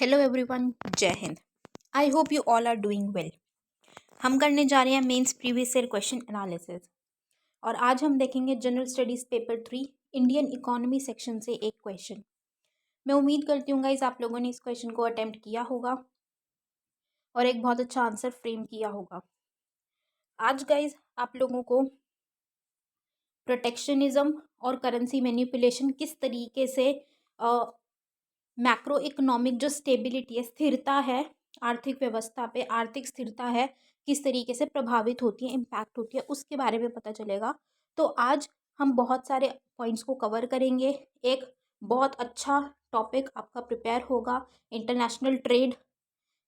Hello everyone, जय हिंद। I hope you all are doing well. हम करने जा रहे हैं mains previous year question analysis और आज हम देखेंगे general studies paper 3 Indian economy section से एक क्वेश्चन। मैं उम्मीद करती हूँ गाइस आप लोगों ने इस क्वेश्चन को अटेम्प्ट किया होगा और एक बहुत अच्छा आंसर फ्रेम किया होगा। आज गाइस आप लोगों को प्रोटेक्शनिज्म और करेंसी मैनिपुलेशन किस तरीके से मैक्रो इकोनॉमिक जो स्टेबिलिटी है, स्थिरता है आर्थिक व्यवस्था पे, आर्थिक स्थिरता है किस तरीके से प्रभावित होती है, इम्पैक्ट होती है, उसके बारे में पता चलेगा। तो आज हम बहुत सारे पॉइंट्स को कवर करेंगे। एक बहुत अच्छा टॉपिक आपका प्रिपेयर होगा, इंटरनेशनल ट्रेड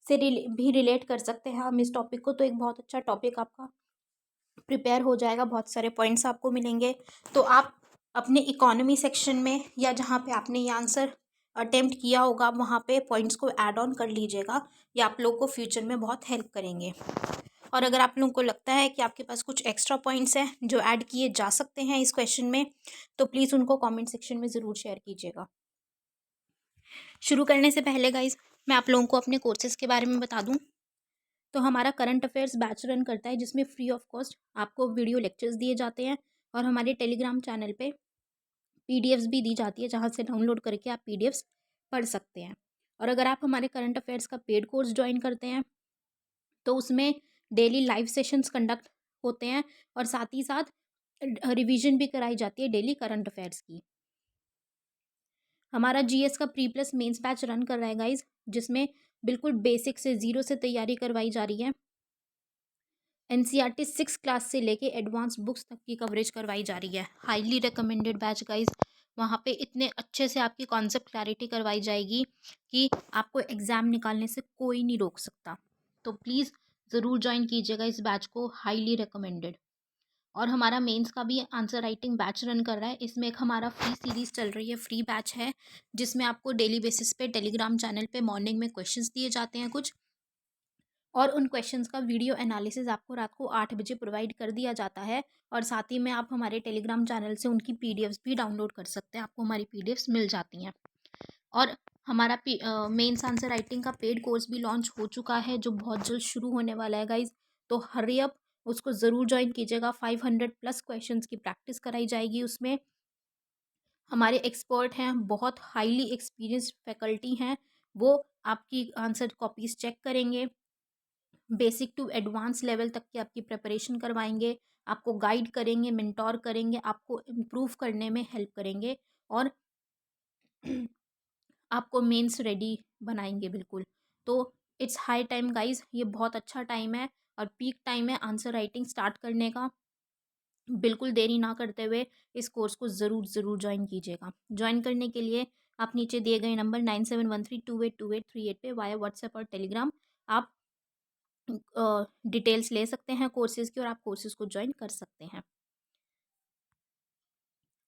से भी रिलेट कर सकते हैं हम इस टॉपिक को, तो एक बहुत अच्छा टॉपिक आपका प्रिपेयर हो जाएगा, बहुत सारे पॉइंट्स आपको मिलेंगे। तो आप अपने इकोनॉमी सेक्शन में या जहाँ पे आपने ये आंसर अटेम्प्ट किया होगा वहाँ पे पॉइंट्स को ऐड ऑन कर लीजिएगा, ये आप लोग को फ्यूचर में बहुत हेल्प करेंगे। और अगर आप लोगों को लगता है कि आपके पास कुछ एक्स्ट्रा पॉइंट्स हैं जो ऐड किए जा सकते हैं इस क्वेश्चन में, तो प्लीज़ उनको कमेंट सेक्शन में ज़रूर शेयर कीजिएगा। शुरू करने से पहले गाइज मैं आप लोगों को अपने कोर्सेज़ के बारे में बता दूँ। तो हमारा करंट अफेयर्स बैच रन करता है जिसमें फ्री ऑफ कॉस्ट आपको वीडियो लेक्चर्स दिए जाते हैं और हमारे टेलीग्राम चैनल पे पीडीएफ्स भी दी जाती है जहाँ से डाउनलोड करके आप पीडीएफ्स पढ़ सकते हैं। और अगर आप हमारे करंट अफेयर्स का पेड कोर्स ज्वाइन करते हैं तो उसमें डेली लाइव सेशंस कंडक्ट होते हैं और साथ ही साथ रिवीजन भी कराई जाती है डेली करंट अफेयर्स की। हमारा जीएस का pre plus mains batch run कर रहा है गाइज, जिसमें बिल्कुल बेसिक से ज़ीरो से तैयारी करवाई जा रही है। एनसीईआरटी 6 क्लास से लेके एडवांस बुक्स तक की कवरेज करवाई जा रही है। Highly recommended batch guys. वहाँ पे इतने अच्छे से आपकी कॉन्सेप्ट क्लैरिटी करवाई जाएगी कि आपको एग्ज़ाम निकालने से कोई नहीं रोक सकता। तो प्लीज़ ज़रूर ज्वाइन कीजिएगा इस बैच को, हाईली रिकमेंडेड। और हमारा मेंस का भी आंसर राइटिंग बैच रन कर रहा है। इसमें एक हमारा फ्री सीरीज़ चल रही है, फ्री बैच है, जिसमें आपको डेली बेसिस पे टेलीग्राम चैनल पे मॉर्निंग में क्वेश्चंस दिए जाते हैं कुछ, और उन क्वेश्चंस का वीडियो एनालिसिस आपको रात को 8 बजे प्रोवाइड कर दिया जाता है। और साथ ही में आप हमारे टेलीग्राम चैनल से उनकी पीडीएफ्स भी डाउनलोड कर सकते हैं, आपको हमारी पीडीएफ्स मिल जाती हैं। और हमारा मेंस आंसर राइटिंग का पेड कोर्स भी लॉन्च हो चुका है जो बहुत जल्द शुरू होने वाला है गाइज। तो हरी अप, उसको ज़रूर ज्वाइन कीजिएगा। 500+ क्वेश्चंस की प्रैक्टिस कराई जाएगी उसमें। हमारे एक्सपर्ट हैं, बहुत हाईली एक्सपीरियंस्ड फैकल्टी हैं, वो आपकी आंसर कॉपीज़ चेक करेंगे, बेसिक टू एडवांस लेवल तक की आपकी प्रिपरेशन करवाएंगे, आपको गाइड करेंगे, मेंटोर करेंगे, आपको इम्प्रूव करने में हेल्प करेंगे और आपको मेंस रेडी बनाएंगे बिल्कुल। तो इट्स हाई टाइम गाइज, ये बहुत अच्छा टाइम है और पीक टाइम है आंसर राइटिंग स्टार्ट करने का। बिल्कुल देरी ना करते हुए इस कोर्स को ज़रूर ज़रूर ज्वाइन कीजिएगा। ज्वाइन करने के लिए आप नीचे दिए गए नंबर 9713282838 पे वाया व्हाट्सएप और टेलीग्राम आप डिटेल्स ले सकते हैं कोर्सेज़ की और आप कोर्सेज़ को ज्वाइन कर सकते हैं।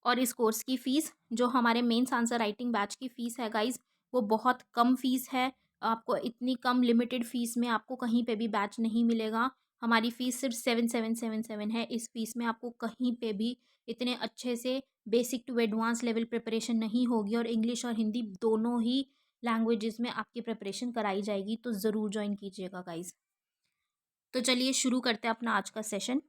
और इस कोर्स की फ़ीस, जो हमारे मेंस आंसर राइटिंग बैच की फ़ीस है गाइज़, वो बहुत कम फ़ीस है। आपको इतनी कम लिमिटेड फ़ीस में आपको कहीं पे भी बैच नहीं मिलेगा। हमारी फ़ीस सिर्फ 7777 है। इस फ़ीस में आपको कहीं पे भी इतने अच्छे से basic to advance level preparation नहीं होगी और इंग्लिश और हिंदी दोनों ही लैंग्वेजेस में आपकी प्रिपरेशन कराई जाएगी। तो ज़रूर ज्वाइन कीजिएगा गाइज़। तो चलिए शुरू करते हैं अपना आज का सेशन।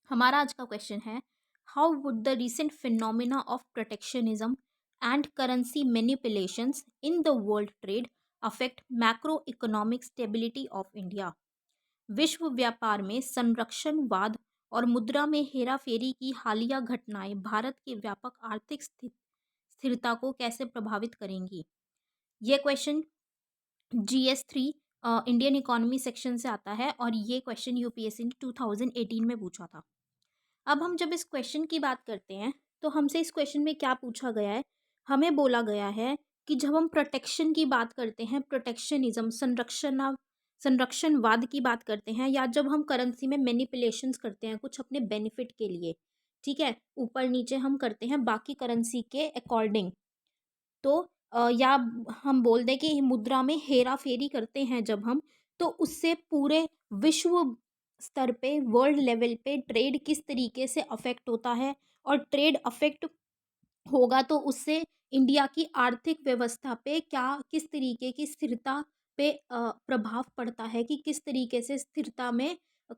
हमारा आज का क्वेश्चन है, how would the recent phenomena of protectionism and currency manipulations in the world trade affect macro economic stability of India. विश्व व्यापार में संरक्षणवाद और मुद्रा में हेराफेरी की हालिया घटनाएं भारत की व्यापक आर्थिक स्थिरता को कैसे प्रभावित करेंगी। यह question GS3 Indian economy section से आता है और ये क्वेश्चन यूपीएससी ने 2018 में पूछा था। अब हम जब इस क्वेश्चन की बात करते हैं तो हमसे इस क्वेश्चन में क्या पूछा गया है, हमें बोला गया है कि जब हम प्रोटेक्शन की बात करते हैं, प्रोटेक्शनिज्म संरक्षणवाद की बात करते हैं, या जब हम करेंसी में मैनिपुलेशंस करते हैं कुछ अपने बेनिफिट के लिए, ठीक है, ऊपर नीचे हम करते हैं बाकी करेंसी के अकॉर्डिंग, तो या हम बोल दें कि मुद्रा में हेरा फेरी करते हैं जब हम, तो उससे पूरे विश्व स्तर पे, वर्ल्ड लेवल पे ट्रेड किस तरीके से अफेक्ट होता है और ट्रेड अफेक्ट होगा तो उससे इंडिया की आर्थिक व्यवस्था पे क्या किस तरीके की स्थिरता पे प्रभाव पड़ता है, कि किस तरीके से स्थिरता में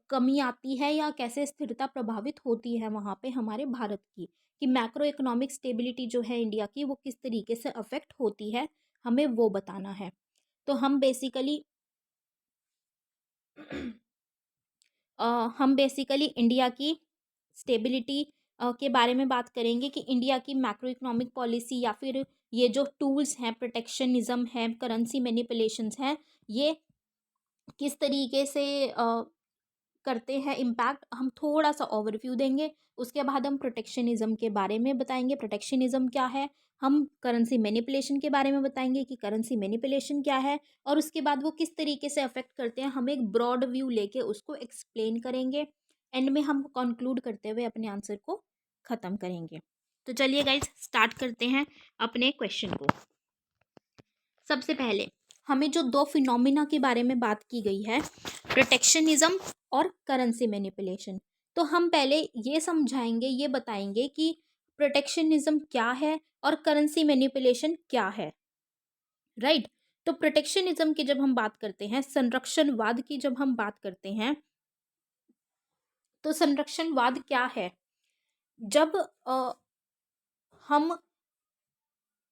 कमी आती है या कैसे स्थिरता प्रभावित होती है वहाँ पे हमारे भारत की, कि मैक्रो इकोनॉमिक स्टेबिलिटी जो है इंडिया की वो किस तरीके से अफेक्ट होती है, हमें वो बताना है। तो हम बेसिकली इंडिया की स्टेबिलिटी के बारे में बात करेंगे, कि इंडिया की मैक्रो इकोनॉमिक पॉलिसी या फिर ये जो टूल्स हैं, प्रोटेक्शनिज्म है, करेंसी मैनिपुलेशंस हैं, ये किस तरीके से करते हैं इम्पैक्ट, हम थोड़ा सा ओवरव्यू देंगे। उसके बाद हम प्रोटेक्शनिज्म के बारे में बताएंगे, प्रोटेक्शनिज्म क्या है। हम करेंसी मैनिपुलेशन के बारे में बताएंगे कि करेंसी मैनिपुलेशन क्या है, और उसके बाद वो किस तरीके से अफेक्ट करते हैं, हम एक ब्रॉड व्यू लेके उसको एक्सप्लेन करेंगे। एंड में हम कंक्लूड करते हुए अपने आंसर को ख़त्म करेंगे। तो चलिए गाइज स्टार्ट करते हैं अपने क्वेश्चन को। सबसे पहले हमें जो दो फिनोमिना के बारे में बात की गई है, प्रोटेक्शनिज्म और करेंसी मैनिपुलेशन, तो हम पहले ये समझाएंगे, ये बताएंगे कि प्रोटेक्शनिज्म क्या है और करेंसी मैनिपुलेशन क्या है, राइट। तो प्रोटेक्शनिज्म की जब हम बात करते हैं, संरक्षणवाद की जब हम बात करते हैं, तो संरक्षणवाद क्या है? जब हम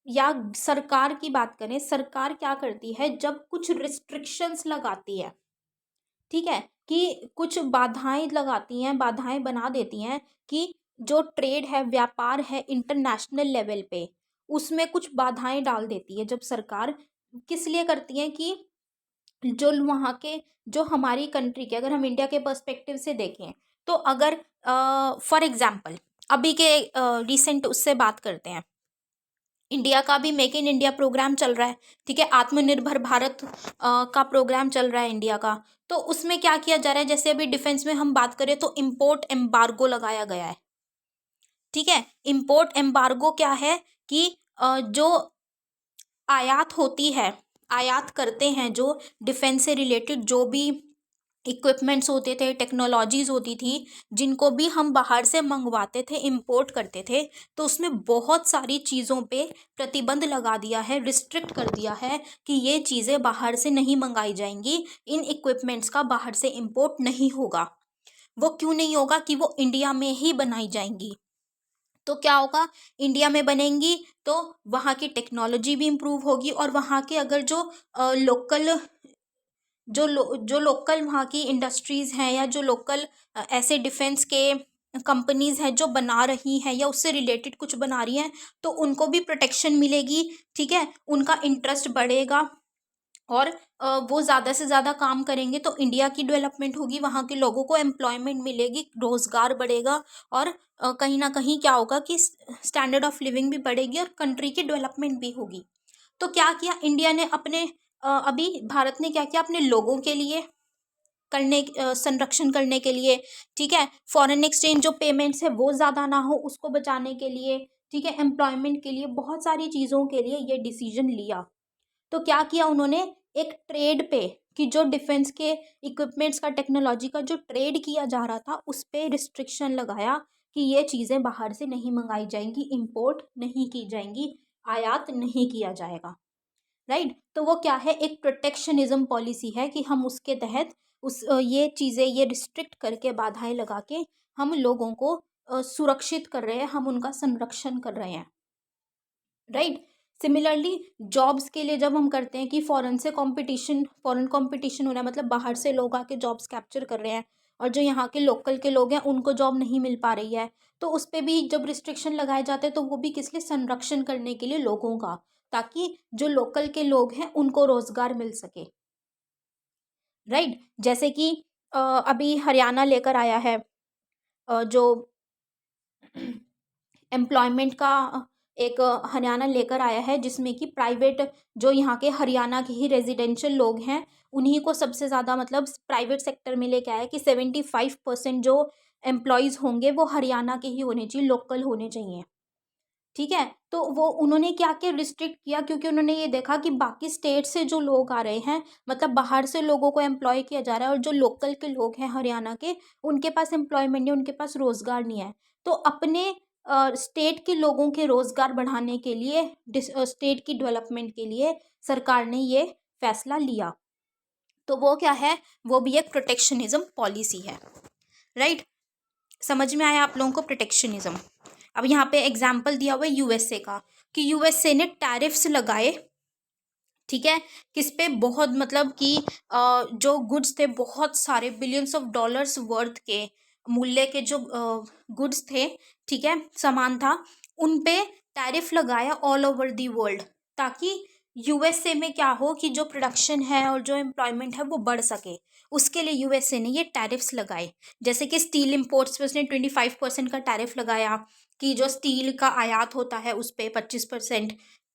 या सरकार की बात करें, सरकार क्या करती है जब कुछ रिस्ट्रिक्शंस लगाती है, ठीक है, कि कुछ बाधाएं लगाती हैं, बाधाएं बना देती हैं, कि जो ट्रेड है, व्यापार है इंटरनेशनल लेवल पे, उसमें कुछ बाधाएं डाल देती है जब सरकार। किस लिए करती है? कि जो वहाँ के, जो हमारी कंट्री के, अगर हम इंडिया के पर्सपेक्टिव से देखें, तो अगर फॉर एग्जांपल अभी के रिसेंट उससे बात करते हैं, इंडिया का भी मेक इन इंडिया प्रोग्राम चल रहा है, ठीक है, आत्मनिर्भर भारत का प्रोग्राम चल रहा है इंडिया का। तो उसमें क्या किया जा रहा है, जैसे अभी डिफेंस में हम बात करें तो इम्पोर्ट एम्बार्गो लगाया गया है, ठीक है। इम्पोर्ट एम्बार्गो क्या है? कि जो आयात होती है, आयात करते हैं जो डिफेंस से रिलेटेड जो भी इक्विपमेंट्स होते थे, टेक्नोलॉजीज होती थी, जिनको भी हम बाहर से मंगवाते थे, इंपोर्ट करते थे, तो उसमें बहुत सारी चीज़ों पे प्रतिबंध लगा दिया है, रिस्ट्रिक्ट कर दिया है कि ये चीज़ें बाहर से नहीं मंगाई जाएंगी, इन इक्विपमेंट्स का बाहर से इंपोर्ट नहीं होगा। वो क्यों नहीं होगा? कि वो इंडिया में ही बनाई जाएंगी। तो क्या होगा, इंडिया में बनेंगी तो वहाँ की टेक्नोलॉजी भी इम्प्रूव होगी, और वहाँ के अगर जो लोकल जो लोकल वहाँ की इंडस्ट्रीज़ हैं, या जो लोकल ऐसे डिफेंस के कंपनीज़ हैं जो बना रही हैं या उससे रिलेटेड कुछ बना रही हैं, तो उनको भी प्रोटेक्शन मिलेगी, ठीक है, उनका इंटरेस्ट बढ़ेगा, और वो ज़्यादा से ज़्यादा काम करेंगे तो इंडिया की डेवलपमेंट होगी, वहाँ के लोगों को एम्प्लॉयमेंट मिलेगी, रोज़गार बढ़ेगा, और कहीं ना कहीं क्या होगा कि स्टैंडर्ड ऑफ लिविंग भी बढ़ेगी और कंट्री की डेवलपमेंट भी होगी। तो क्या किया इंडिया ने अपने अभी भारत ने क्या किया अपने लोगों के लिए करने, संरक्षण करने के लिए, ठीक है, फॉरेन एक्सचेंज जो पेमेंट्स है वो ज़्यादा ना हो उसको बचाने के लिए, ठीक है, एम्प्लॉयमेंट के लिए, बहुत सारी चीज़ों के लिए ये डिसीजन लिया। तो क्या किया उन्होंने, एक ट्रेड पे, कि जो डिफेंस के इक्विपमेंट्स का, टेक्नोलॉजी का जो ट्रेड किया जा रहा था उस पे रिस्ट्रिक्शन लगाया, कि ये चीज़ें बाहर से नहीं मंगाई जाएंगी, इंपोर्ट नहीं की जाएंगी, आयात नहीं किया जाएगा, राइट। तो वो क्या है, एक प्रोटेक्शनिज्म पॉलिसी है, कि हम उसके तहत ये चीज़ें, ये रिस्ट्रिक्ट करके, बाधाएं लगा के हम लोगों को सुरक्षित कर रहे हैं, हम उनका संरक्षण कर रहे हैं, राइट। सिमिलरली जॉब्स के लिए जब हम करते हैं कि फॉरेन कंपटीशन हो रहा है, मतलब बाहर से लोग आके जॉब्स कैप्चर कर रहे हैं, और जो यहाँ के लोकल के लोग हैं उनको जॉब नहीं मिल पा रही है, तो उस पर भी जब रिस्ट्रिक्शन लगाए जाते हैं तो वो भी किस लिए, संरक्षण करने के लिए लोगों का, ताकि जो लोकल के लोग हैं उनको रोजगार मिल सके, राइट। जैसे कि अभी हरियाणा लेकर आया है जो एम्प्लॉयमेंट का, एक हरियाणा लेकर आया है, जिसमें कि प्राइवेट, जो यहाँ के हरियाणा के ही रेजिडेंशियल लोग हैं उन्हीं को सबसे ज़्यादा, मतलब प्राइवेट सेक्टर में लेके आया है, कि 75% जो एम्प्लॉयज़ होंगे वो हरियाणा के ही होने चाहिए, लोकल होने चाहिए, ठीक है। तो वो उन्होंने क्या किया, रिस्ट्रिक्ट किया, क्योंकि उन्होंने ये देखा कि बाकी स्टेट से जो लोग आ रहे हैं, मतलब बाहर से लोगों को एम्प्लॉय किया जा रहा है, और जो लोकल के लोग हैं हरियाणा के, उनके पास एम्प्लॉयमेंट नहीं, उनके पास रोजगार नहीं है। तो अपने स्टेट के लोगों के रोजगार बढ़ाने के लिए, स्टेट की डेवलपमेंट के लिए सरकार ने ये फैसला लिया। तो वो क्या है, वो भी एक प्रोटेक्शनिज्म पॉलिसी है, राइट। समझ में आया आप लोगों को प्रोटेक्शनिज्म। अब यहाँ पे एग्जाम्पल दिया हुआ है यूएसए का, कि यूएसए ने टैरिफ्स लगाए, ठीक है, किस पे, बहुत मतलब कि जो गुड्स थे, बहुत सारे बिलियंस ऑफ डॉलर्स वर्थ के मूल्य के जो गुड्स थे, ठीक है, सामान था, उन पे टैरिफ लगाया ऑल ओवर दी वर्ल्ड, ताकि यूएसए में क्या हो कि जो प्रोडक्शन है और जो एम्प्लॉयमेंट है वो बढ़ सके। उसके लिए यूएसए ने ये टैरिफ्स लगाए। जैसे कि स्टील इम्पोर्ट्स पे उसने 25% का टैरिफ लगाया, कि जो स्टील का आयात होता है उस पर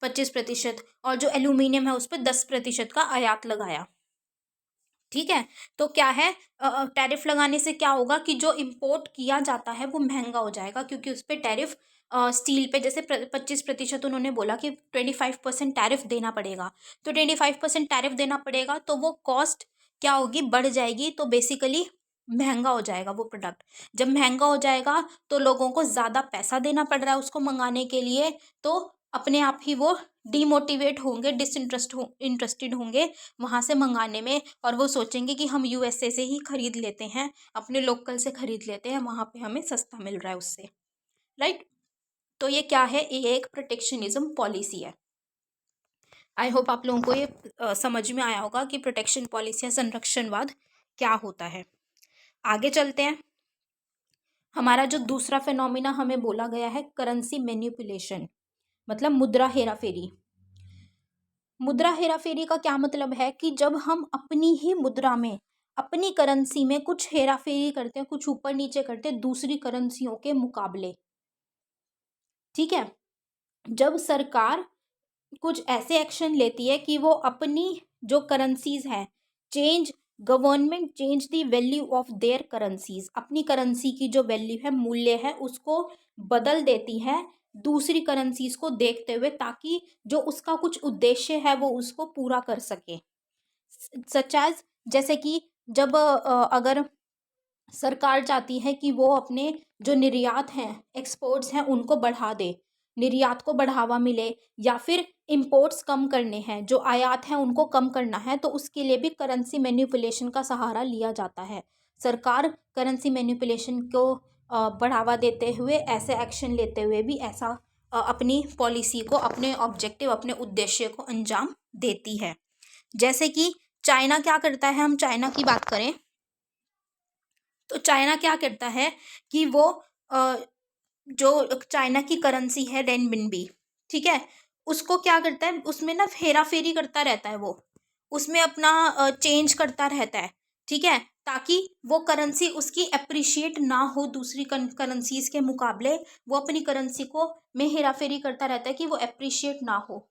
25%, और जो एल्यूमिनियम है उस पर 10% का आयात लगाया, ठीक है। तो क्या है, टैरिफ लगाने से क्या होगा कि जो इम्पोर्ट किया जाता है वो महंगा हो जाएगा, क्योंकि उस पर टैरिफ, स्टील पे जैसे 25% उन्होंने बोला कि 25% टैरिफ देना पड़ेगा, तो 25% टैरिफ देना पड़ेगा, तो वो कॉस्ट क्या होगी, बढ़ जाएगी, तो बेसिकली महंगा हो जाएगा वो प्रोडक्ट। जब महंगा हो जाएगा तो लोगों को ज़्यादा पैसा देना पड़ रहा है उसको मंगाने के लिए, तो अपने आप ही वो डीमोटिवेट होंगे, इंटरेस्टेड होंगे वहाँ से मंगाने में, और वो सोचेंगे कि हम यूएसए से ही खरीद लेते हैं, अपने लोकल से खरीद लेते हैं, वहाँ पे हमें सस्ता मिल रहा है उससे, राइट। तो ये क्या है, ये एक प्रोटेक्शनिज्म पॉलिसी है। आई होप आप लोगों को ये समझ में आया होगा कि प्रोटेक्शन पॉलिसी या संरक्षणवाद क्या होता है। आगे चलते हैं। हमारा जो दूसरा फिनोमिना हमें बोला गया है, करेंसी मैनिपुलेशन, मतलब मुद्रा हेराफेरी। मुद्रा हेराफेरी का क्या मतलब है कि जब हम अपनी ही मुद्रा में, अपनी करेंसी में कुछ हेराफेरी करते हैं, कुछ ऊपर नीचे करते हैं दूसरी करेंसियों के मुकाबले, ठीक है। जब सरकार कुछ ऐसे एक्शन लेती है कि वो अपनी जो करेंसीज हैं, government change the value of their currencies, अपनी करेंसी की जो वैल्यू है, मूल्य है, उसको बदल देती है दूसरी करेंसीज को देखते हुए, ताकि जो उसका कुछ उद्देश्य है वो उसको पूरा कर सके। सच एज, जैसे कि जब अगर सरकार चाहती है कि वो अपने जो निर्यात हैं, एक्सपोर्ट्स हैं, उनको बढ़ा दे, निर्यात को बढ़ावा मिले, या फिर इंपोर्ट्स कम करने हैं, जो आयात हैं उनको कम करना है, तो उसके लिए भी करेंसी मैनिपुलेशन का सहारा लिया जाता है। सरकार करेंसी मैनिपुलेशन को बढ़ावा देते हुए, ऐसे एक्शन लेते हुए भी ऐसा अपनी पॉलिसी को, अपने ऑब्जेक्टिव, अपने उद्देश्य को अंजाम देती है। जैसे कि चाइना क्या करता है, हम चाइना की बात करें तो चाइना क्या करता है कि वो जो चाइना की करेंसी है रेनबिनबी, ठीक है, उसको क्या करता है, उसमें ना हेरा फेरी करता रहता है, वो उसमें अपना चेंज करता रहता है, ठीक है, ताकि वो करेंसी उसकी अप्रिशिएट ना हो दूसरी करेंसीज के मुकाबले। वो अपनी करेंसी को में हेरा फेरी करता रहता है कि वो अप्रिशिएट ना हो,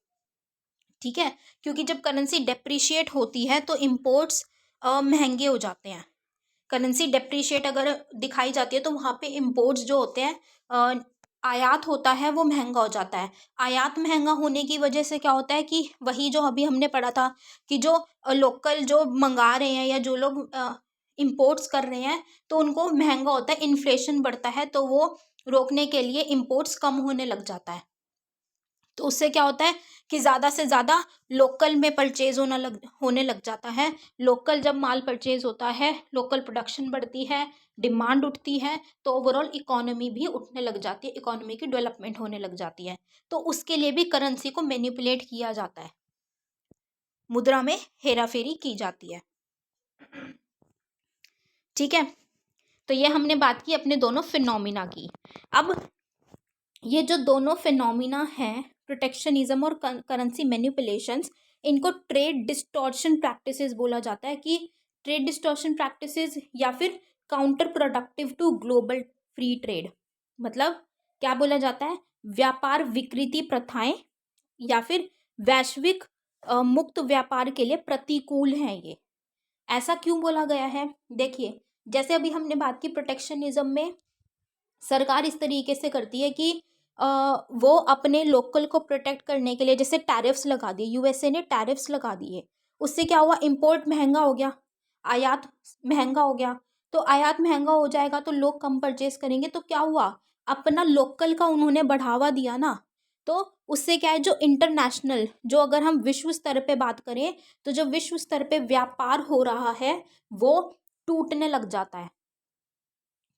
ठीक है, क्योंकि जब करेंसी डेप्रिशिएट होती है तो इम्पोर्ट्स महंगे हो जाते हैं। करेंसी डेप्रिशिएट अगर दिखाई जाती है तो वहाँ पे इम्पोर्ट्स जो होते हैं, आयात होता है, वो महंगा हो जाता है। आयात महंगा होने की वजह से क्या होता है कि वही जो अभी हमने पढ़ा था कि जो लोकल जो मंगा रहे हैं या जो लोग इम्पोर्ट्स कर रहे हैं, तो उनको महंगा होता है, इन्फ्लेशन बढ़ता है, तो वो रोकने के लिए इम्पोर्ट्स कम होने लग जाता है। तो उससे क्या होता है कि ज़्यादा से ज़्यादा लोकल में परचेज होने लग जाता है। लोकल जब माल परचेज होता है, लोकल प्रोडक्शन बढ़ती है, डिमांड उठती है, तो ओवरऑल इकोनॉमी भी उठने लग जाती है, इकोनॉमी की डेवलपमेंट होने लग जाती है। तो उसके लिए भी करेंसी को मैनिपुलेट किया जाता है, मुद्रा में हेराफेरी की जाती है, ठीक है। तो ये हमने बात की अपने दोनों फिनोमिना की। अब ये जो दोनों फिनोमिना हैं, प्रोटेक्शनिज्म और करेंसी मैनिपुलेशंस, इनको ट्रेड डिस्टॉर्शन प्रैक्टिसेस बोला जाता है, कि ट्रेड डिस्टॉर्शन प्रैक्टिसेस या फिर counter productive to global free trade, मतलब क्या बोला जाता है, व्यापार विकृति प्रथाएं या फिर वैश्विक मुक्त व्यापार के लिए प्रतिकूल हैं ये। ऐसा क्यों बोला गया है, देखिए, जैसे अभी हमने बात की प्रोटेक्शनिज्म में सरकार इस तरीके से करती है कि वो अपने लोकल को प्रोटेक्ट करने के लिए जैसे टैरिफ्स लगा दिए, यूएसए ने टैरिफ्स लगा दिए, उससे क्या हुआ, इंपोर्ट महंगा हो गया, आयात महंगा हो गया। तो आयात महंगा हो जाएगा तो लोग कम परचेस करेंगे, तो क्या हुआ, अपना लोकल का उन्होंने बढ़ावा दिया ना, तो उससे क्या है, जो इंटरनेशनल, जो अगर हम विश्व स्तर पे बात करें, तो जो विश्व स्तर पे व्यापार हो रहा है वो टूटने लग जाता है।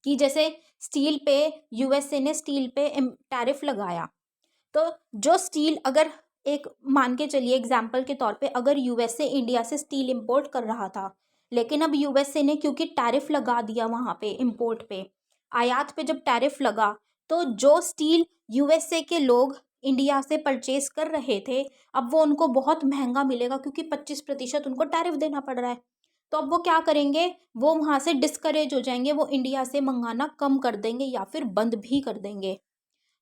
कि जैसे स्टील पे यूएसए ने स्टील पे टैरिफ लगाया, तो जो स्टील अगर एक मान के चलिए एग्जाम्पल के तौर पे, अगर यूएसए इंडिया से स्टील इंपोर्ट कर रहा था, लेकिन अब यूएसए ने क्योंकि टैरिफ लगा दिया वहाँ पे इंपोर्ट पे, आयात पे जब टैरिफ लगा, तो जो स्टील यूएसए के लोग इंडिया से परचेज कर रहे थे, अब वो उनको बहुत महंगा मिलेगा क्योंकि 25% उनको टैरिफ देना पड़ रहा है। तो अब वो क्या करेंगे, वो वहाँ से डिस्करेज हो जाएंगे, वो इंडिया से मंगाना कम कर देंगे या फिर बंद भी कर देंगे।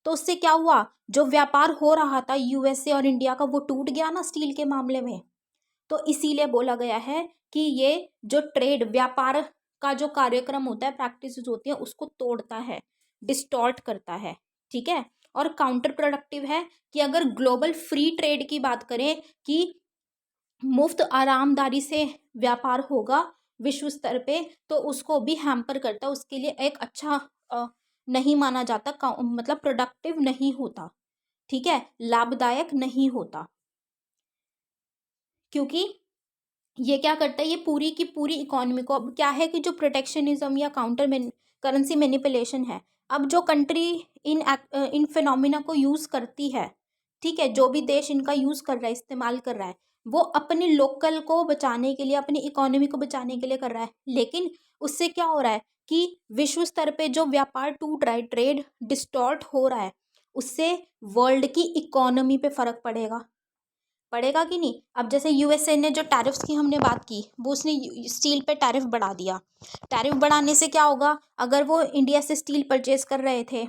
तो उससे क्या हुआ, जो व्यापार हो रहा था यूएसए और इंडिया का, वो टूट गया ना स्टील के मामले में। तो इसीलिए बोला गया है कि ये जो ट्रेड व्यापार का जो कार्यक्रम होता है, प्रैक्टिसेस होती है, उसको तोड़ता है, डिस्टॉर्ट करता है। ठीक है, और काउंटर प्रोडक्टिव है कि अगर ग्लोबल फ्री ट्रेड की बात करें कि मुफ्त आरामदारी से व्यापार होगा विश्व स्तर पे, तो उसको भी हैम्पर करता है, उसके लिए एक अच्छा नहीं माना जाता, मतलब प्रोडक्टिव नहीं होता। ठीक है, लाभदायक नहीं होता, क्योंकि ये क्या करता है, ये पूरी की पूरी इकोनॉमी को, अब क्या है कि जो प्रोटेक्शनिज्म या काउंटर करेंसी मैनिपुलेशन है, अब जो कंट्री इन फिनोमिना को यूज करती है, ठीक है, जो भी देश इनका यूज कर रहा है, इस्तेमाल कर रहा है, वो अपने लोकल को बचाने के लिए, अपनी इकोनॉमी को बचाने के लिए कर रहा है। लेकिन उससे क्या हो रहा है कि विश्व स्तर पे जो व्यापार टूट रहा है, ट्रेड डिस्टॉर्ट हो रहा है, उससे वर्ल्ड की इकोनॉमी पे फर्क पड़ेगा, पड़ेगा कि नहीं। अब जैसे यूएसए ने जो टैरिफ्स की हमने बात की, वो उसने स्टील पे टैरिफ बढ़ा दिया। टैरिफ बढ़ाने से क्या होगा, अगर वो इंडिया से स्टील परचेज कर रहे थे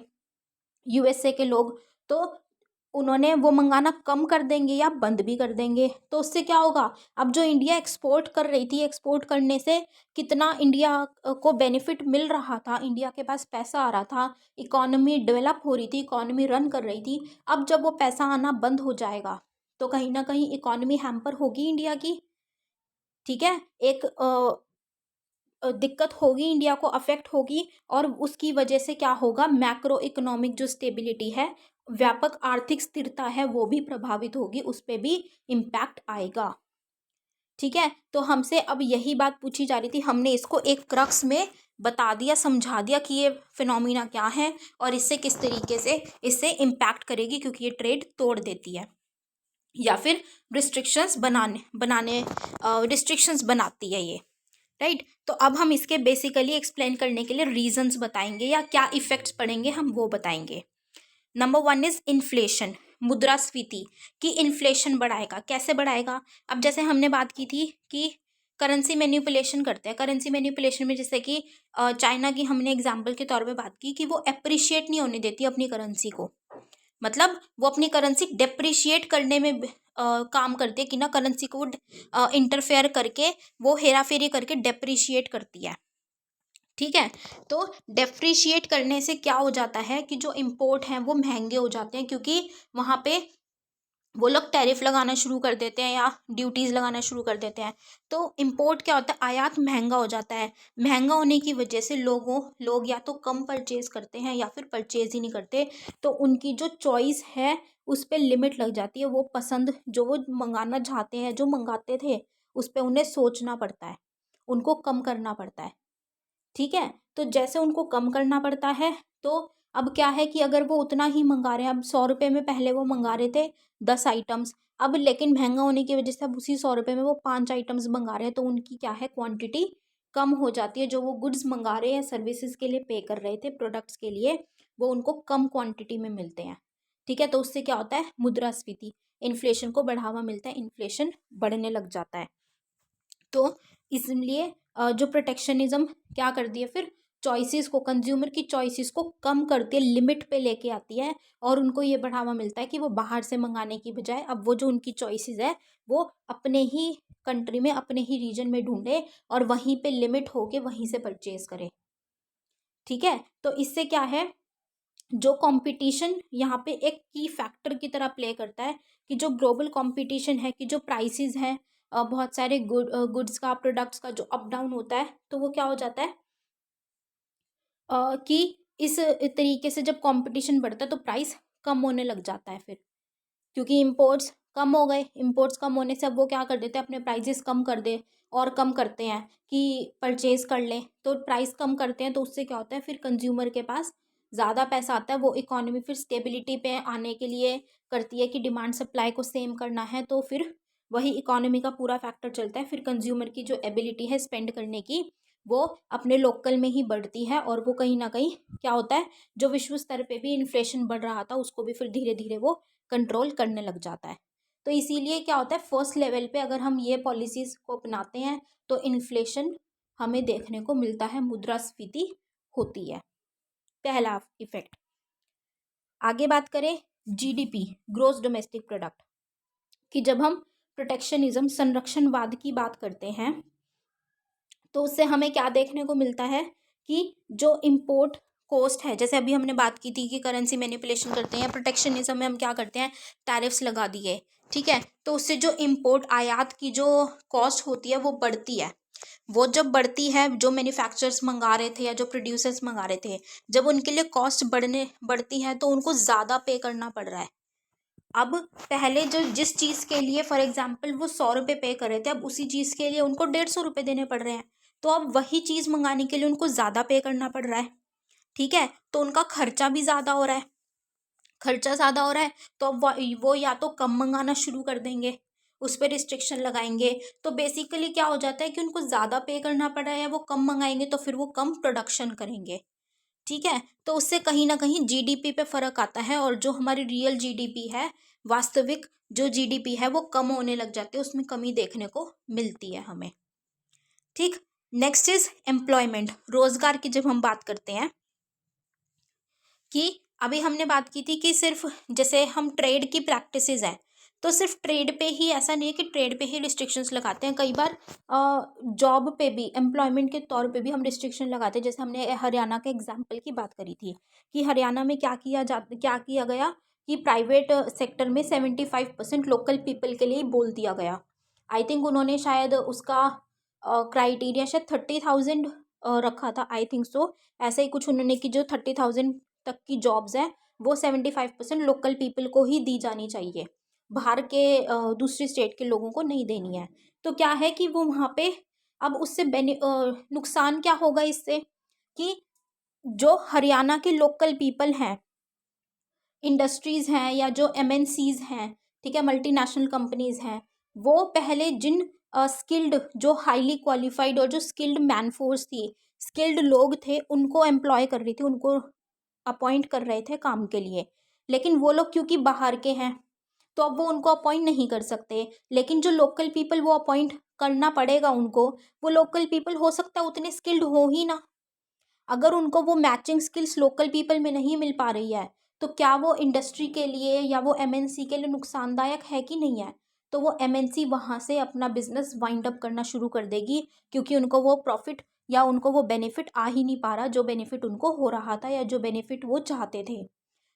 यूएसए के लोग, तो उन्होंने वो मंगाना कम कर देंगे या बंद भी कर देंगे। तो उससे क्या होगा, अब जो इंडिया एक्सपोर्ट कर रही थी, एक्सपोर्ट करने से कितना इंडिया को बेनिफिट मिल रहा था, इंडिया के पास पैसा आ रहा था, इकोनॉमी डेवलप हो रही थी, इकोनॉमी रन कर रही थी। अब जब वो पैसा आना बंद हो जाएगा, तो कहीं ना कहीं इकोनॉमी हैम्पर होगी इंडिया की। ठीक है, एक दिक्कत होगी, इंडिया को अफेक्ट होगी, और उसकी वजह से क्या होगा, मैक्रो इकोनॉमिक जो स्टेबिलिटी है, व्यापक आर्थिक स्थिरता है, वो भी प्रभावित होगी, उस पर भी इम्पैक्ट आएगा। ठीक है, तो हमसे अब यही बात पूछी जा रही थी, हमने इसको एक क्रक्स में बता दिया, समझा दिया कि ये फिनोमिना क्या है और इससे किस तरीके से इससे इम्पैक्ट करेगी, क्योंकि ये ट्रेड तोड़ देती है या फिर रिस्ट्रिक्शंस बनाने रिस्ट्रिक्शंस बनाती है ये। राइट, तो अब हम इसके बेसिकली एक्सप्लेन करने के लिए रीजंस बताएंगे, या क्या इफेक्ट्स पड़ेंगे हम वो बताएंगे। नंबर 1 इज इन्फ्लेशन, मुद्रास्फीति की इन्फ्लेशन बढ़ाएगा। कैसे बढ़ाएगा, अब जैसे हमने बात की थी कि करेंसी मैनिपुलेशन करते हैं, करेंसी मैनिपुलेशन में जैसे कि चाइना की हमने एग्जाम्पल के तौर पे बात की कि वो अप्रिशिएट नहीं होने देती अपनी करेंसी को, मतलब वो अपनी करेंसी डेप्रिशिएट करने में काम करती है, कि ना करेंसी को इंटरफेयर करके वो हेरा फेरी करके डेप्रिशिएट करती है। ठीक है, तो डेप्रिशिएट करने से क्या हो जाता है कि जो इम्पोर्ट हैं वो महंगे हो जाते हैं, क्योंकि वहाँ पे वो लोग टैरिफ लगाना शुरू कर देते हैं या ड्यूटीज़ लगाना शुरू कर देते हैं। तो इम्पोर्ट क्या होता है, आयात महंगा हो जाता है। महंगा होने की वजह से लोग या तो कम परचेज करते हैं या फिर परचेज ही नहीं करते। तो उनकी जो चॉइस है उस पर लिमिट लग जाती है, वो पसंद जो वो मंगाना चाहते हैं, जो मंगाते थे, उस पर उन्हें सोचना पड़ता है, उनको कम करना पड़ता है। ठीक है, तो जैसे उनको कम करना पड़ता है, तो अब क्या है कि अगर वो उतना ही मंगा रहे हैं, अब 100 रुपये में पहले वो मंगा रहे थे 10 आइटम्स, अब लेकिन महंगा होने की वजह से अब उसी 100 रुपये में वो 5 आइटम्स मंगा रहे हैं, तो उनकी क्या है, क्वांटिटी कम हो जाती है। जो वो गुड्स मंगा रहे हैं, सर्विसेज के लिए पे कर रहे थे, प्रोडक्ट्स के लिए, वो उनको कम क्वांटिटी में मिलते हैं। ठीक है, तो उससे क्या होता है, मुद्रास्फीति, इन्फ्लेशन को बढ़ावा मिलता है, इन्फ्लेशन बढ़ने लग जाता है। तो इसलिए जो प्रोटेक्शनिज्म क्या करती है, फिर चॉइसेस को, कंज्यूमर की चॉइसेस को कम करती है, लिमिट पे लेके आती है, और उनको ये बढ़ावा मिलता है कि वो बाहर से मंगाने की बजाय अब वो जो उनकी चॉइसेस है वो अपने ही कंट्री में, अपने ही रीजन में ढूंढे और वहीं पे लिमिट होके वहीं से परचेज करे। ठीक है, तो इससे क्या है, जो कंपटीशन यहाँ पे एक की फैक्टर की तरह प्ले करता है, कि जो ग्लोबल कंपटीशन है, कि जो प्राइसेस हैं, बहुत सारे गुड्स का, प्रोडक्ट्स का जो अप डाउन होता है, तो वो क्या हो जाता है कि इस तरीके से जब कंपटीशन बढ़ता है तो प्राइस कम होने लग जाता है फिर, क्योंकि इम्पोर्ट्स कम हो गए। इम्पोर्ट्स कम होने से अब वो क्या कर देते हैं, अपने प्राइजेस कम कर दे और कम करते हैं कि परचेज कर लें, तो प्राइस कम करते हैं। तो उससे क्या होता है, फिर कंज्यूमर के पास ज़्यादा पैसा आता है। वो इकोनॉमी फिर स्टेबिलिटी पे आने के लिए करती है कि डिमांड सप्लाई को सेम करना है, तो फिर वही इकोनॉमी का पूरा फैक्टर चलता है। फिर कंज्यूमर की जो एबिलिटी है स्पेंड करने की, वो अपने लोकल में ही बढ़ती है, और वो कहीं ना कहीं क्या होता है, जो विश्व स्तर पे भी इन्फ्लेशन बढ़ रहा था उसको भी फिर धीरे धीरे वो कंट्रोल करने लग जाता है। तो इसीलिए क्या होता है, फर्स्ट लेवल पे अगर हम ये पॉलिसीज़ को अपनाते हैं तो इन्फ्लेशन हमें देखने को मिलता है, मुद्रास्फीति होती है, पहला इफेक्ट। आगे बात करें जीडीपी, ग्रोस डोमेस्टिक प्रोडक्ट, कि जब हम प्रोटेक्शनिज्म, संरक्षणवाद की बात करते हैं तो उससे हमें क्या देखने को मिलता है कि जो इम्पोर्ट कॉस्ट है, जैसे अभी हमने बात की थी कि करेंसी मैनिपुलेशन करते हैं, प्रोटेक्शनिज्म में हम क्या करते हैं, टैरिफ्स लगा दिए, ठीक है। तो उससे जो इम्पोर्ट, आयात की जो कॉस्ट होती है वो बढ़ती है। वो जब बढ़ती है, जो मैन्युफैक्चरर्स मंगा रहे थे या जो प्रोड्यूसर्स मंगा रहे थे, जब उनके लिए कॉस्ट बढ़ती है तो उनको ज़्यादा पे करना पड़ रहा है। अब पहले जो जिस चीज़ के लिए फॉर एग्जांपल वो 100 रुपये पे कर रहे थे, अब उसी चीज़ के लिए उनको 150 रुपये देने पड़ रहे हैं। तो अब वही चीज़ मंगाने के लिए उनको ज़्यादा पे करना पड़ रहा है, ठीक है। तो उनका खर्चा भी ज़्यादा हो रहा है, खर्चा ज़्यादा हो रहा है, तो अब वो या तो कम मंगाना शुरू कर देंगे, उस पर रिस्ट्रिक्शन लगाएंगे। तो बेसिकली क्या हो जाता है कि उनको ज़्यादा पे करना पड़ रहा है, वो कम मंगाएंगे तो फिर वो कम प्रोडक्शन करेंगे, ठीक है। तो उससे कहीं ना कहीं जीडीपी पे फर्क आता है, और जो हमारी रियल जीडीपी है, वास्तविक जो जीडीपी है, वो कम होने लग जाती है, उसमें कमी देखने को मिलती है हमें, ठीक। नेक्स्ट इज एम्प्लॉयमेंट, रोजगार की जब हम बात करते हैं, कि अभी हमने बात की थी कि सिर्फ जैसे हम ट्रेड की प्रैक्टिसेस हैं, तो सिर्फ ट्रेड पे ही ऐसा नहीं है कि ट्रेड पे ही रिस्ट्रिक्शंस लगाते हैं, कई बार जॉब पे भी, एम्प्लॉयमेंट के तौर पे भी हम रिस्ट्रिक्शन लगाते हैं। जैसे हमने हरियाणा के एग्जांपल की बात करी थी कि हरियाणा में क्या किया गया कि प्राइवेट सेक्टर में 75% लोकल पीपल के लिए ही बोल दिया गया। आई थिंक उन्होंने शायद उसका क्राइटेरिया शायद 30,000 रखा था, आई थिंक सो। ऐसा ही कुछ उन्होंने कि जो 30,000 तक की जॉब्स हैं वो 75% लोकल पीपल को ही दी जानी चाहिए, बाहर के दूसरी स्टेट के लोगों को नहीं देनी है। तो क्या है कि वो वहाँ पे, अब उससे नुकसान क्या होगा इससे, कि जो हरियाणा के लोकल पीपल हैं, इंडस्ट्रीज़ हैं या जो एमएनसीज हैं, ठीक है, मल्टीनेशनल कंपनीज हैं, वो पहले जिन स्किल्ड, जो हाईली क्वालिफाइड और जो स्किल्ड मैनफोर्स थी, स्किल्ड लोग थे, उनको एम्प्लॉय कर रही थी, उनको अपॉइंट कर रहे थे काम के लिए। लेकिन वो लोग क्योंकि बाहर के हैं तो अब वो उनको अपॉइंट नहीं कर सकते, लेकिन जो लोकल पीपल वो अपॉइंट करना पड़ेगा उनको, वो लोकल पीपल हो सकता है उतने स्किल्ड हो ही ना। अगर उनको वो मैचिंग स्किल्स लोकल पीपल में नहीं मिल पा रही है, तो क्या वो इंडस्ट्री के लिए या वो एमएनसी के लिए नुकसानदायक है कि नहीं है। तो वो एमएनसी वहाँ से अपना बिजनेस वाइंड अप करना शुरू कर देगी, क्योंकि उनको वो प्रॉफिट या उनको वो बेनिफिट आ ही नहीं पा रहा, जो बेनिफिट उनको हो रहा था या जो बेनिफिट वो चाहते थे।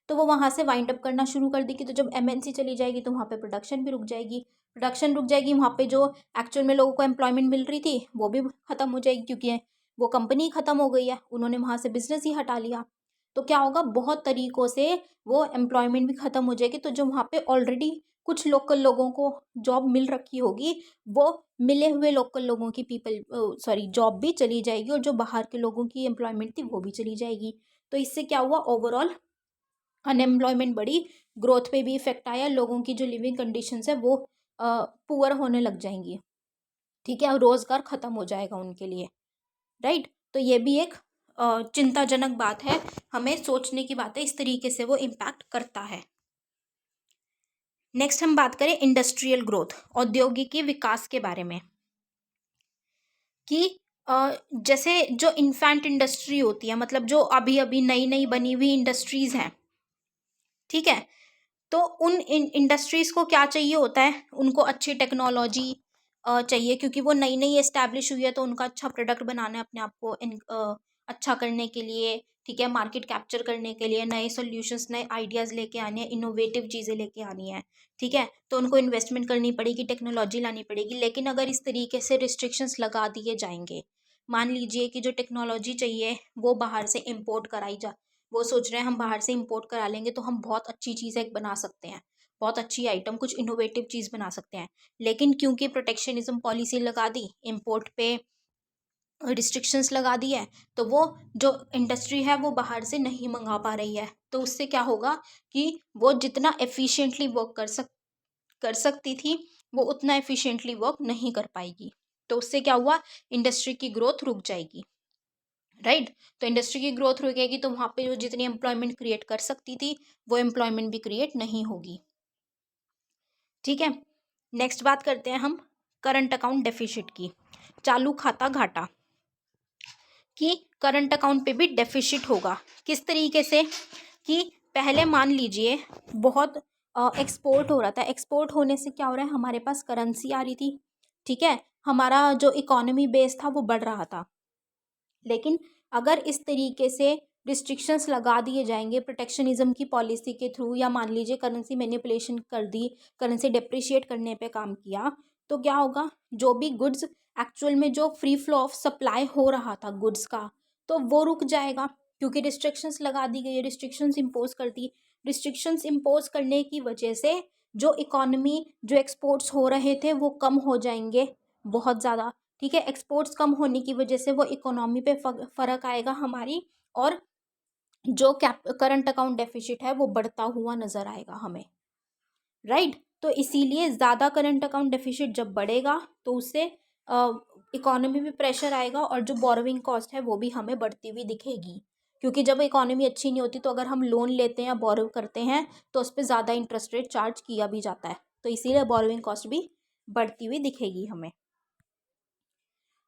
तो वो वहाँ से वाइंड अप करना शुरू कर देगी। तो जब एमएनसी चली जाएगी तो वहाँ पे प्रोडक्शन भी रुक जाएगी, प्रोडक्शन रुक जाएगी, वहाँ पे जो एक्चुअल में लोगों को एम्प्लॉयमेंट मिल रही थी वो भी ख़त्म हो जाएगी, क्योंकि वो कंपनी ख़त्म हो गई है, उन्होंने वहाँ से बिजनेस ही हटा लिया। तो क्या होगा, बहुत तरीक़ों से वो एम्प्लॉयमेंट भी ख़त्म हो जाएगी। तो जो वहाँ पे ऑलरेडी कुछ लोकल लोगों को जॉब मिल रखी होगी, वो मिले हुए लोकल लोगों की जॉब भी चली जाएगी, और जो बाहर के लोगों की एम्प्लॉयमेंट थी वो भी चली जाएगी। तो इससे क्या हुआ, ओवरऑल अनएम्प्लॉयमेंट बढ़ी, ग्रोथ पे भी इफेक्ट आया, लोगों की जो लिविंग कंडीशंस है वो पुअर होने लग जाएंगी, ठीक है, और रोज़गार ख़त्म हो जाएगा उनके लिए, राइट। तो ये भी एक चिंताजनक बात है, हमें सोचने की बात है, इस तरीके से वो इम्पैक्ट करता है। नेक्स्ट हम बात करें इंडस्ट्रियल ग्रोथ, औद्योगिकी विकास के बारे में, कि जैसे जो इन्फेंट इंडस्ट्री होती है, मतलब जो अभी अभी नई नई बनी हुई इंडस्ट्रीज़ हैं, ठीक है, तो उन इंडस्ट्रीज़ को क्या चाहिए होता है, उनको अच्छी टेक्नोलॉजी चाहिए, क्योंकि वो नई नई एस्टैब्लिश हुई है, तो उनका अच्छा प्रोडक्ट बनाना है अपने आप को अच्छा करने के लिए, ठीक है, मार्केट कैप्चर करने के लिए, नए सॉल्यूशंस, नए आइडियाज़ लेके आने हैं, इनोवेटिव चीज़ें लेके आनी है, ठीक है। तो उनको इन्वेस्टमेंट करनी पड़ेगी, टेक्नोलॉजी लानी पड़ेगी। लेकिन अगर इस तरीके से रिस्ट्रिक्शंस लगा दिए जाएंगे, मान लीजिए कि जो टेक्नोलॉजी चाहिए वो बाहर से इम्पोर्ट कराई जा वो सोच रहे हैं हम बाहर से इंपोर्ट करा लेंगे तो हम बहुत अच्छी चीज़ एक बना सकते हैं, बहुत अच्छी आइटम, कुछ इनोवेटिव चीज़ बना सकते हैं। लेकिन क्योंकि प्रोटेक्शनिज्म पॉलिसी लगा दी, इम्पोर्ट पे रिस्ट्रिक्शंस लगा दी है, तो वो जो इंडस्ट्री है वो बाहर से नहीं मंगा पा रही है। तो उससे क्या होगा कि वो जितना एफिशिएंटली वर्क कर सकती थी, वो उतना एफिशिएंटली वर्क नहीं कर पाएगी। तो उससे क्या हुआ, इंडस्ट्री की ग्रोथ रुक जाएगी, राइट। तो इंडस्ट्री की ग्रोथ रुकेगी तो वहाँ पे जो जितनी एम्प्लॉयमेंट क्रिएट कर सकती थी वो एम्प्लॉयमेंट भी क्रिएट नहीं होगी। ठीक है, नेक्स्ट बात करते हैं हम करंट अकाउंट डेफिसिट की, चालू खाता घाटा, कि करंट अकाउंट पे भी डेफिसिट होगा। किस तरीके से, कि पहले मान लीजिए बहुत एक्सपोर्ट हो रहा था, एक्सपोर्ट होने से क्या हो रहा है, हमारे पास करेंसी आ रही थी, ठीक है, हमारा जो इकोनॉमी बेस था वो बढ़ रहा था। लेकिन अगर इस तरीके से रिस्ट्रिक्शंस लगा दिए जाएंगे प्रोटेक्शनिज्म की पॉलिसी के थ्रू, या मान लीजिए करेंसी मैनिपुलेशन कर दी, करेंसी डिप्रिशिएट करने पे काम किया, तो क्या होगा, जो भी गुड्स एक्चुअल में जो फ्री फ्लो ऑफ सप्लाई हो रहा था गुड्स का, तो वो रुक जाएगा, क्योंकि रिस्ट्रिक्शंस लगा दी गई, रिस्ट्रिक्शंस इम्पोज कर दी। रिस्ट्रिक्शंस इम्पोज करने की वजह से जो इकोनॉमी, जो एक्सपोर्ट्स हो रहे थे वो कम हो जाएंगे बहुत ज़्यादा, ठीक है। एक्सपोर्ट्स कम होने की वजह से वो इकोनॉमी पे फ़र्क आएगा हमारी, और जो करंट अकाउंट डेफिसिट है वो बढ़ता हुआ नज़र आएगा हमें, राइट। तो इसीलिए ज़्यादा करंट अकाउंट डेफिसिट जब बढ़ेगा तो उससे इकोनॉमी में प्रेशर आएगा, और जो बोरोइंग कॉस्ट है वो भी हमें बढ़ती हुई दिखेगी, क्योंकि जब इकोनॉमी अच्छी नहीं होती तो अगर हम लोन लेते हैं या बोरो करते हैं तो उस पर ज़्यादा इंटरेस्ट रेट चार्ज किया भी जाता है, तो इसीलिए बोरोइंग कॉस्ट भी बढ़ती हुई दिखेगी हमें।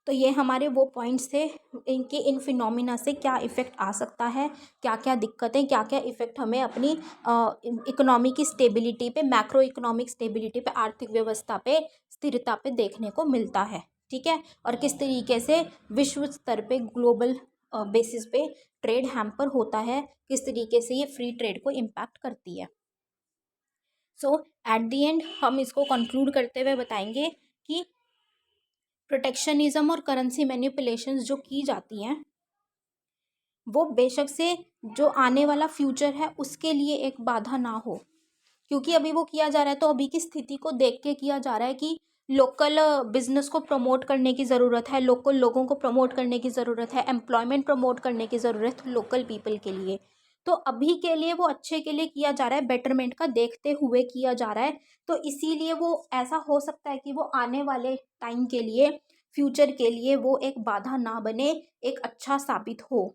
तो ये हमारे वो पॉइंट्स थे, इनके इन फिनोमिना से क्या इफ़ेक्ट आ सकता है, क्या क्या दिक्कतें, क्या क्या इफ़ेक्ट हमें अपनी इकोनॉमी की स्टेबिलिटी पे, मैक्रो इकोनॉमिक स्टेबिलिटी पे, आर्थिक व्यवस्था पे, स्थिरता पे देखने को मिलता है, ठीक है। और किस तरीके से विश्व स्तर पे, ग्लोबल बेसिस पे ट्रेड हैम्पर होता है, किस तरीके से ये फ्री ट्रेड को इम्पैक्ट करती है। सो एट दी एंड हम इसको कंक्लूड करते हुए बताएंगे कि प्रोटेक्शनिज्म और करेंसी मैनिपुलेशंस जो की जाती हैं वो बेशक से जो आने वाला फ्यूचर है उसके लिए एक बाधा ना हो, क्योंकि अभी वो किया जा रहा है तो अभी की स्थिति को देख के किया जा रहा है कि लोकल बिजनेस को प्रमोट करने की ज़रूरत है, लोकल लोगों को प्रमोट करने की ज़रूरत है, एम्प्लॉयमेंट प्रमोट करने की ज़रूरत है लोकल पीपल के लिए। तो अभी के लिए वो अच्छे के लिए किया जा रहा है, बेटरमेंट का देखते हुए किया जा रहा है। तो इसीलिए वो ऐसा हो सकता है कि वो आने वाले टाइम के लिए, फ्यूचर के लिए वो एक बाधा ना बने, एक अच्छा साबित हो।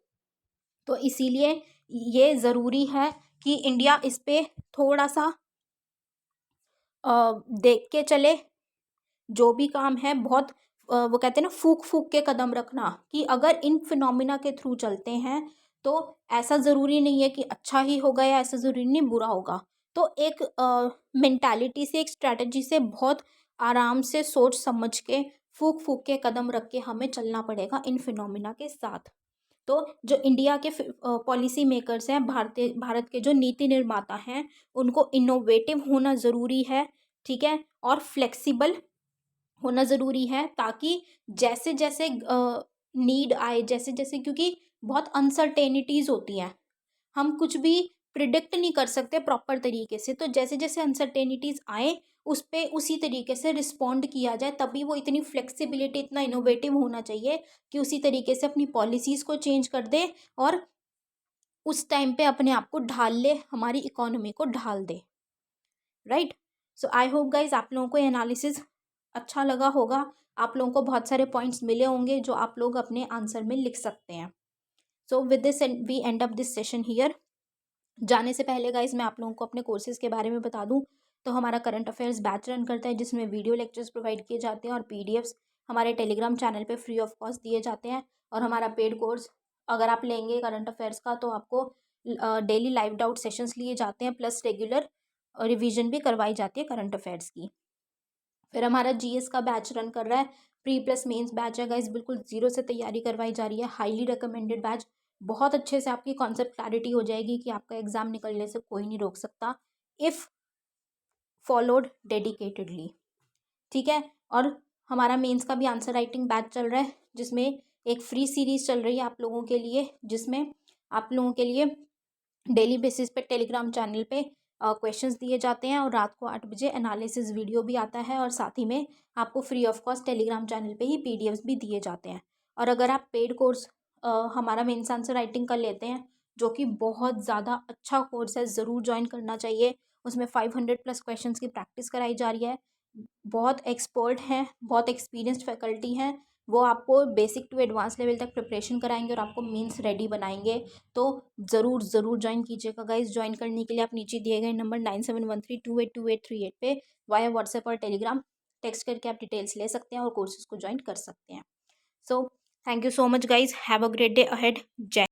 तो इसीलिए ये ज़रूरी है कि इंडिया इस पे थोड़ा सा देख के चले, जो भी काम है बहुत वो कहते हैं ना, फूक फूक के कदम रखना, कि अगर इन फिनोमिना के थ्रू चलते हैं तो ऐसा ज़रूरी नहीं है कि अच्छा ही होगा, या ऐसा ज़रूरी नहीं बुरा होगा। तो एक मेंटालिटी से, एक स्ट्रैटेजी से, बहुत आराम से सोच समझ के, फूक फूक के कदम रख के हमें चलना पड़ेगा इन फिनोमिना के साथ। तो जो इंडिया के पॉलिसी मेकर्स हैं, भारत के जो नीति निर्माता हैं, उनको इनोवेटिव होना ज़रूरी है, ठीक है, और फ्लेक्सिबल होना ज़रूरी है, ताकि जैसे जैसे नीड आए, जैसे जैसे, क्योंकि बहुत अनसर्टेनिटीज़ होती हैं, हम कुछ भी प्रिडिक्ट नहीं कर सकते प्रॉपर तरीके से, तो जैसे जैसे अनसर्टेनिटीज़ आए उस पे उसी तरीके से रिस्पॉन्ड किया जाए, तभी वो इतनी फ्लेक्सिबिलिटी, इतना इनोवेटिव होना चाहिए कि उसी तरीके से अपनी पॉलिसीज़ को चेंज कर दे, और उस टाइम पे अपने आप को ढाल ले, हमारी इकोनॉमी को ढाल दे, right. So I hope guys आप लोगों को ये एनालिसिस अच्छा लगा होगा, आप लोगों को बहुत सारे पॉइंट्स मिले होंगे जो आप लोग अपने आंसर में लिख सकते हैं। So with this we end up this session here. जाने से पहले गाइज मैं आप लोगों को अपने कोर्सेज के बारे में बता दूं, तो हमारा करंट अफेयर्स बैच रन करता है जिसमें वीडियो लेक्चर्स प्रोवाइड किए जाते हैं और पीडीएफ्स हमारे टेलीग्राम चैनल पे फ्री ऑफ कॉस्ट दिए जाते हैं। और हमारा पेड कोर्स अगर आप लेंगे करंट अफेयर्स का तो आपको डेली लाइव डाउट सेशंस लिए जाते हैं, प्लस रेगुलर रिवीजन भी करवाई जाती है करंट अफेयर्स की। फिर हमारा जीएस का बैच रन कर रहा है, प्री प्लस मेंस बैच है गाइस, बिल्कुल जीरो से तैयारी करवाई जा रही है, हाईली रिकमेंडेड बैच। बहुत अच्छे से आपकी कॉन्सेप्ट क्लैरिटी हो जाएगी कि आपका एग्जाम निकलने से कोई नहीं रोक सकता, इफ़ फॉलोड डेडिकेटेडली, ठीक है। और हमारा मेंस का भी आंसर राइटिंग बैच चल रहा है, जिसमें एक फ्री सीरीज चल रही है आप लोगों के लिए, जिसमें आप लोगों के लिए डेली बेसिस पे टेलीग्राम चैनल पे क्वेश्चंस दिए जाते हैं और रात को 8 बजे एनालिसिस वीडियो भी आता है, और साथ ही में आपको free of cost Telegram channel पे ही पीडीएफ्स भी दिए जाते हैं। और अगर आप पेड कोर्स हमारा मेंस आंसर राइटिंग का लेते हैं, जो कि बहुत ज़्यादा अच्छा कोर्स है, ज़रूर ज्वाइन करना चाहिए। उसमें 500+ क्वेश्चंस की प्रैक्टिस कराई जा रही है। बहुत एक्सपर्ट हैं, बहुत एक्सपीरियंस्ड फैकल्टी हैं, वो आपको बेसिक टू एडवांस लेवल तक प्रिपरेशन कराएंगे और आपको मीन्स रेडी बनाएंगे। तो ज़रूर ज़रूर ज्वाइन कीजिएगा गाइज। ज्वाइन करने के लिए आप नीचे दिए गए नंबर 9713282838 पे वाया व्हाट्सएप और टेलीग्राम टेक्स्ट करके आप डिटेल्स ले सकते हैं और कोर्सेज को ज्वाइन कर सकते हैं। So thank you so much guys, have a great day ahead. जय